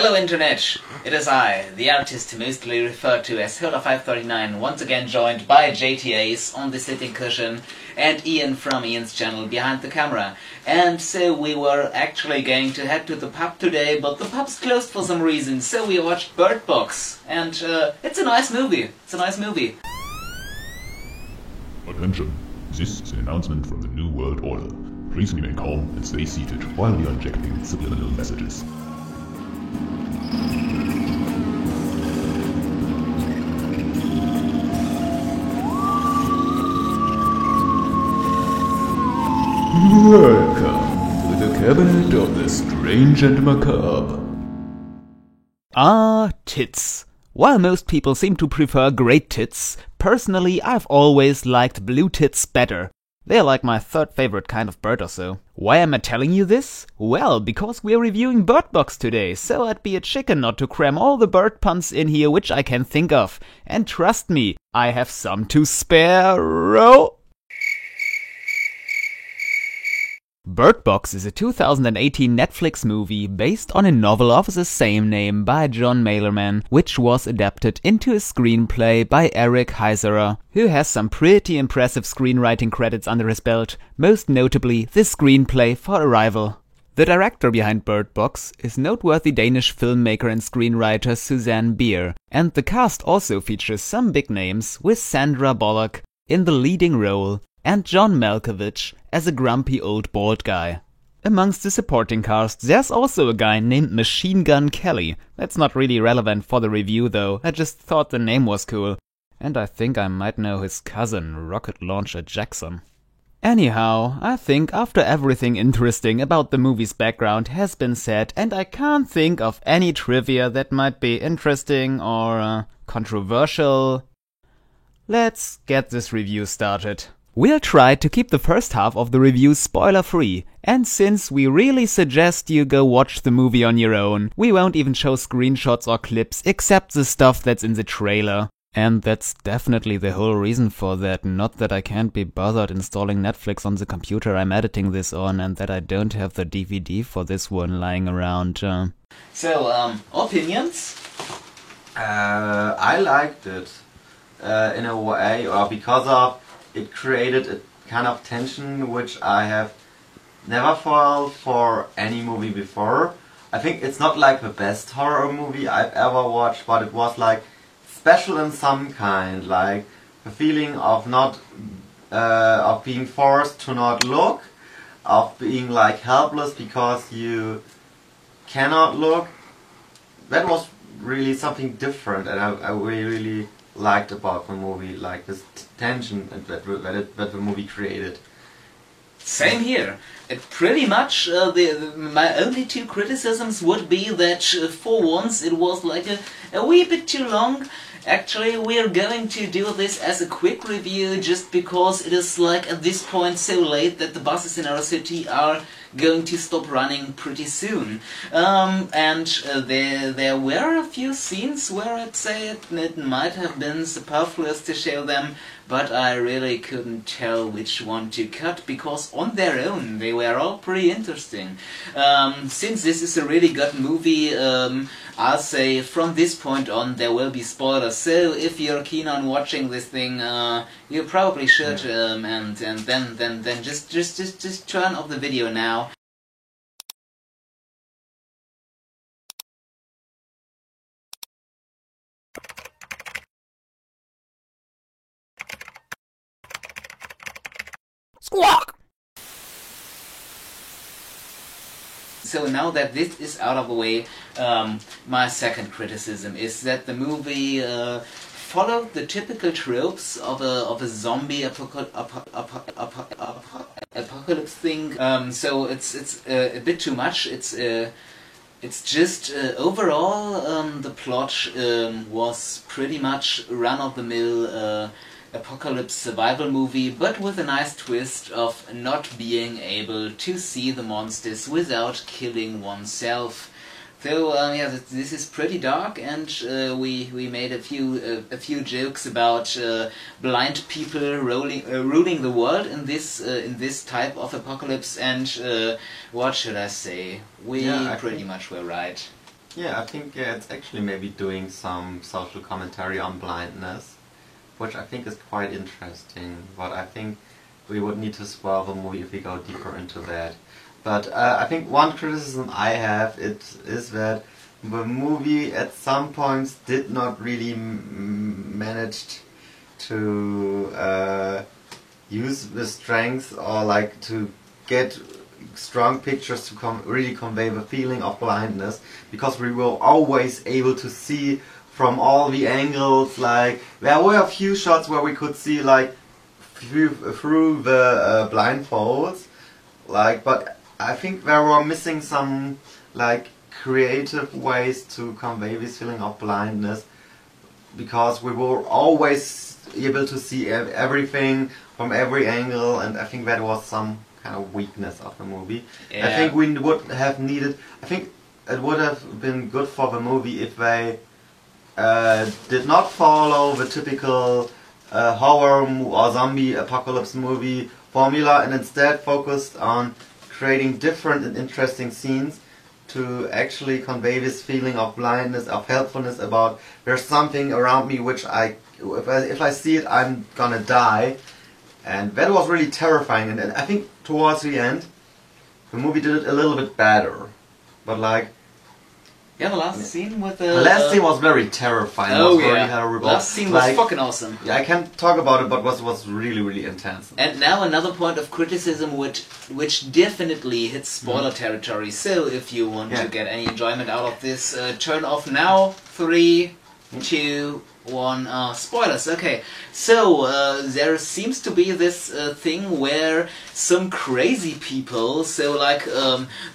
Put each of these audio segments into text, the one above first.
Hello Internet, it is I, the artist mostly referred to as Hilda539, once again joined by JTAs on the sitting cushion and Ian from Ian's channel behind the camera. And so we were actually going to head to the pub today, but the pub's closed for some reason, so we watched Bird Box. And it's a nice movie, Attention, this is an announcement from the New World Order. Please remain calm and stay seated while we are injecting subliminal messages. Welcome to the cabinet of the strange and macabre. Tits. While most people seem to prefer great tits, personally I've always liked blue tits better. They're like my third favorite kind of bird or so. Why am I telling you this? Well, because we're reviewing Bird Box today, so I'd be a chicken not to cram all the bird puns in here which I can think of. And trust me, I have some to spare. Bird Box is a 2018 Netflix movie based on a novel of the same name by John Mailerman, which was adapted into a screenplay by Eric Heiserer, who has some pretty impressive screenwriting credits under his belt, most notably the screenplay for Arrival. The director behind Bird Box is noteworthy Danish filmmaker and screenwriter Susanne Bier, and the cast also features some big names, with Sandra Bullock in the leading role and John Malkovich as a grumpy old bald guy. Amongst the supporting cast, there's also a guy named Machine Gun Kelly. That's not really relevant for the review though, I just thought the name was cool. And I think I might know his cousin, Rocket Launcher Jackson. Anyhow, I think after everything interesting about the movie's background has been said, and I can't think of any trivia that might be interesting or controversial, let's get this review started. We'll try to keep the first half of the review spoiler-free, and since we really suggest you go watch the movie on your own, we won't even show screenshots or clips except the stuff that's in the trailer. And that's definitely the whole reason for that, not that I can't be bothered installing Netflix on the computer I'm editing this on, and that I don't have the DVD for this one lying around. So, opinions? I liked it in a way, or because of it created a kind of tension which I have never felt for any movie before. I think it's not like the best horror movie I've ever watched, but it was like special in some kind, like the feeling of not of being forced to not look, of being like helpless because you cannot look. That was really something different, and I really liked about the movie, like this tension that the movie created. Same here. It pretty much, my only two criticisms would be that for once it was like a wee bit too long. Actually, we're going to do this as a quick review just because it is like at this point so late that the buses in our city are going to stop running pretty soon. There were a few scenes where I'd say it might have been superfluous to show them, but I really couldn't tell which one to cut because on their own they were all pretty interesting. Since this is a really good movie, I'll say from this point on there will be spoilers, so if you're keen on watching this thing, you probably should, and then just turn off the video now. Squawk! So now that this is out of the way, my second criticism is that the movie followed the typical tropes of a zombie apocalypse thing. So it's a bit too much. It's just overall the plot was pretty much run-of-the-mill apocalypse survival movie, but with a nice twist of not being able to see the monsters without killing oneself. So yeah, this is pretty dark, and we made a few jokes about blind people ruling the world in this type of apocalypse, and what should I say? We pretty much were right. Yeah, I think it's actually maybe doing some social commentary on blindness, which I think is quite interesting. But I think we would need to spoil the movie if we go deeper into that. But I think one criticism I have is that the movie at some points did not really manage to use the strength or like to get strong pictures to really convey the feeling of blindness, because we were always able to see from all the angles. Like there were a few shots where we could see like through the blindfolds, like, but I think there were missing some like creative ways to convey this feeling of blindness, because we were always able to see everything from every angle, and I think that was some kind of weakness of the movie. Yeah. I think we would have needed, I think it would have been good for the movie if they did not follow the typical horror or zombie apocalypse movie formula, and instead focused on creating different and interesting scenes to actually convey this feeling of blindness, of helpfulness, about there's something around me which if I see it, I'm gonna die. And that was really terrifying, and I think towards the end the movie did it a little bit better. But like, Yeah, the last scene with the... the last scene was very terrifying. Oh, it was very yeah. horrible. Last scene was Like, fucking awesome. yeah, I can't talk about it, but was really, really intense. And now another point of criticism which definitely hits spoiler territory. So if you want Yeah. to get any enjoyment out of this, turn off now. 3, 2, 1. Spoilers. Okay. So there seems to be this thing where some crazy people. So like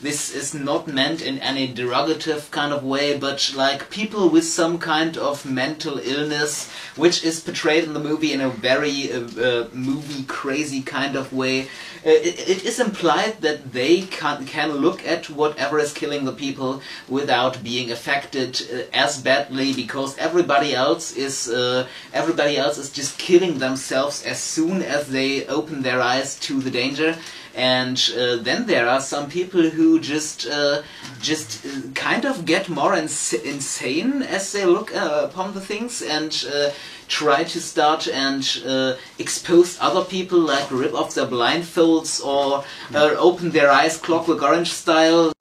this is not meant in any derogative kind of way, but like people with some kind of mental illness, which is portrayed in the movie in a very movie crazy kind of way. It is implied that they can look at whatever is killing the people without being affected as badly, because everybody else is just killing themselves as soon as they open their eyes to the danger. And then there are some people who just kind of get more insane as they look upon the things, and try to start and expose other people, like rip off their blindfolds or open their eyes Clockwork Orange style.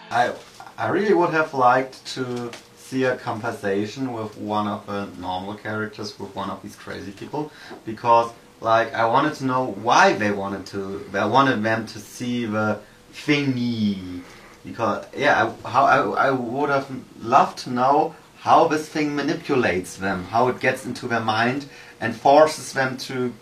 I really would have liked to see a conversation with one of the normal characters, with one of these crazy people, because like I wanted to know why they wanted them to see the thingy, because yeah, I would have loved to know how this thing manipulates them, how it gets into their mind and forces them to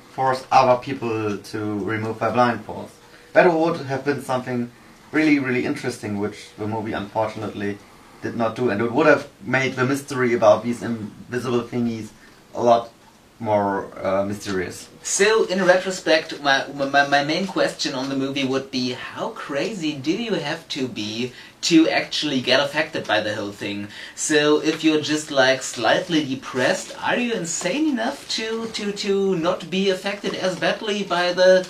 force other people to remove their blindfolds. That would have been something really, really interesting, which the movie unfortunately did not do, and it would have made the mystery about these invisible thingies a lot more mysterious. So, in retrospect, my main question on the movie would be, how crazy do you have to be to actually get affected by the whole thing? So, if you're just like slightly depressed, are you insane enough to not be affected as badly by the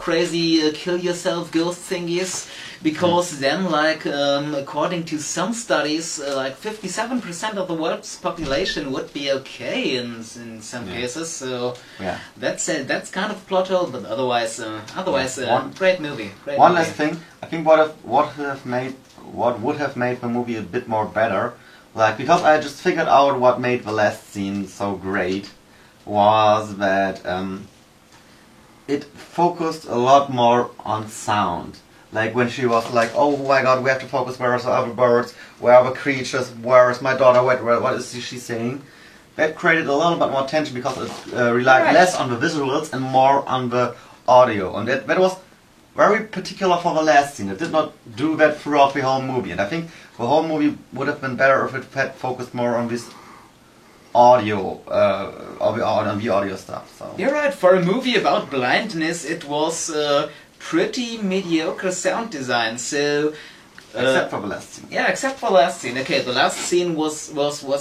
crazy kill yourself ghost thingies? Because then, like, according to some studies, like 57% of the world's population would be okay in some cases. So yeah, that's kind of plot hole, but otherwise, great movie. One last thing, I think what would have made the movie a bit more better, like, because I just figured out what made the last scene so great, was that it focused a lot more on sound. Like when she was like, oh my god, we have to focus, where are the other birds, where are the creatures, where is my daughter, what is she saying? That created a little bit more tension, because it relied less on the visuals and more on the audio. And that was very particular for the last scene. It did not do that throughout the whole movie. And I think the whole movie would have been better if it had focused more on this audio, on the audio stuff. So. You're right, for a movie about blindness, it was pretty mediocre sound design, so... except for the last scene. Yeah, except for the last scene. Okay, the last scene was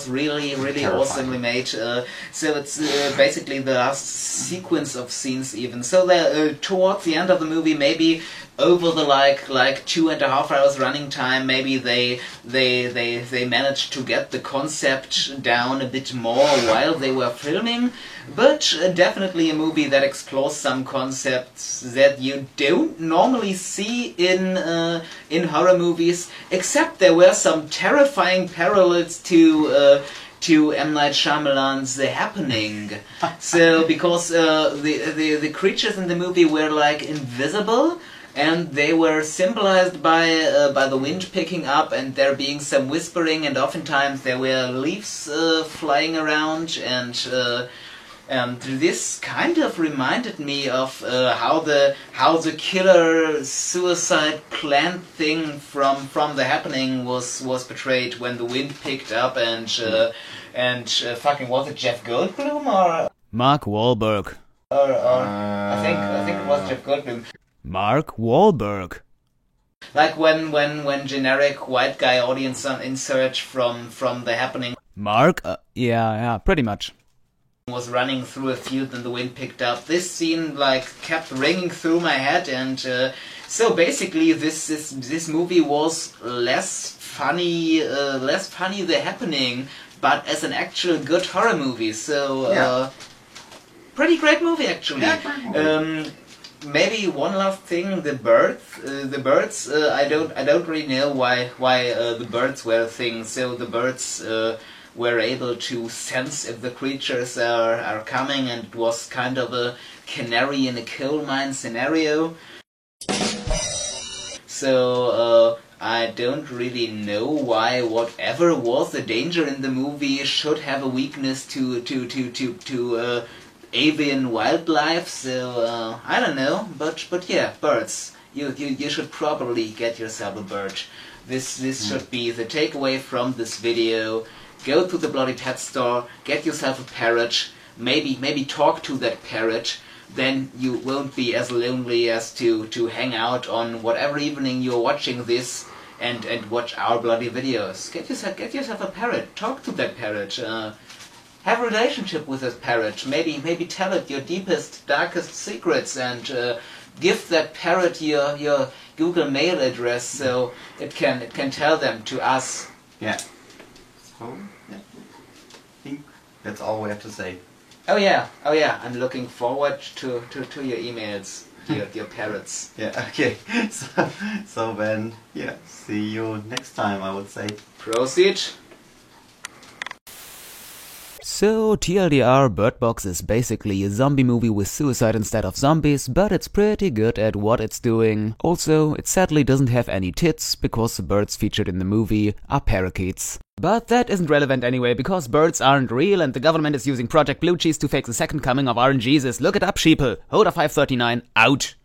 really terrifying. awesomely made. So it's basically the last sequence of scenes even. So towards the end of the movie, maybe over the like 2.5 hours running time, maybe they managed to get the concept down a bit more while they were filming. But definitely a movie that explores some concepts that you don't normally see in horror movies. Except there were some terrifying parallels to M. Night Shyamalan's The Happening. So because the creatures in the movie were like invisible, and they were symbolized by the wind picking up and there being some whispering, and oftentimes there were leaves flying around, and this kind of reminded me of how the killer suicide plan thing from The Happening was portrayed when the wind picked up and fucking, was it Jeff Goldblum or Mark Wahlberg. I think it was Jeff Goldblum. Mark Wahlberg. Like when generic white guy audience insert from The Happening. Mark? Yeah, pretty much. Was running through a field and the wind picked up. This scene like kept ringing through my head, and so basically this movie was less funny The Happening, but as an actual good horror movie. So pretty great movie actually. Yeah, great movie. Maybe one last thing: the birds. I don't really know why the birds were a thing. So the birds were able to sense if the creatures are coming, and it was kind of a canary in a coal mine scenario. So I don't really know why whatever was the danger in the movie should have a weakness to avian wildlife. So I don't know, but yeah, birds. You should probably get yourself a bird. This should be the takeaway from this video. Go to the Bloody Pet store, get yourself a parrot, maybe talk to that parrot, then you won't be as lonely as to hang out on whatever evening you're watching this and watch our bloody videos. Get yourself a parrot, talk to that parrot, have a relationship with that parrot, maybe tell it your deepest, darkest secrets, and give that parrot your Google Mail address so it can tell them to us. Yeah. So, yeah. I think that's all we have to say. Oh yeah, I'm looking forward to your emails, your parrots. Yeah, okay. So then, yeah, see you next time, I would say. Proceed. So, TLDR, Bird Box is basically a zombie movie with suicide instead of zombies, but it's pretty good at what it's doing. Also, it sadly doesn't have any tits, because the birds featured in the movie are parakeets. But that isn't relevant anyway, because birds aren't real and the government is using Project Blue Cheese to fake the second coming of RNGesus. Look it up, sheeple. Hoda 539, out.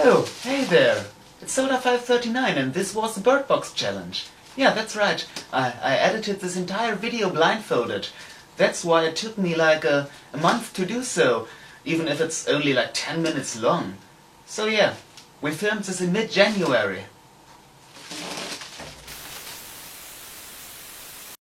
Oh, hey there! It's Soda 539 and this was the Bird Box Challenge. Yeah, that's right. I edited this entire video blindfolded. That's why it took me like a month to do so, even if it's only like 10 minutes long. So yeah, we filmed this in mid-January.